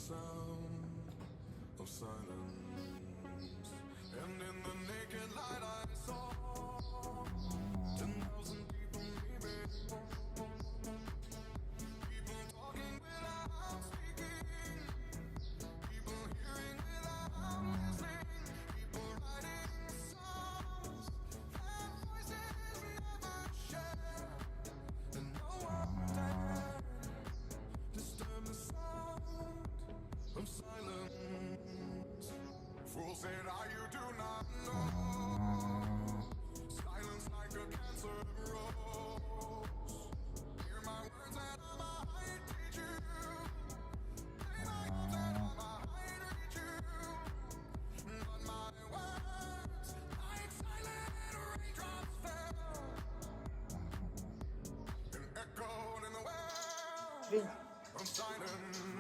sound of silence. And in the naked light I saw 10,000 people, maybe. People talking without speaking. People hearing without listening. People writing songs that voices never share. And no one dared disturb the sound of silence. Fool said, you do not know. Silence like a cancer grows. Hear my words and I might teach you. Play my notes and I might reach you. But my words, like silent raindrops fell and echoed in the well Він of silence.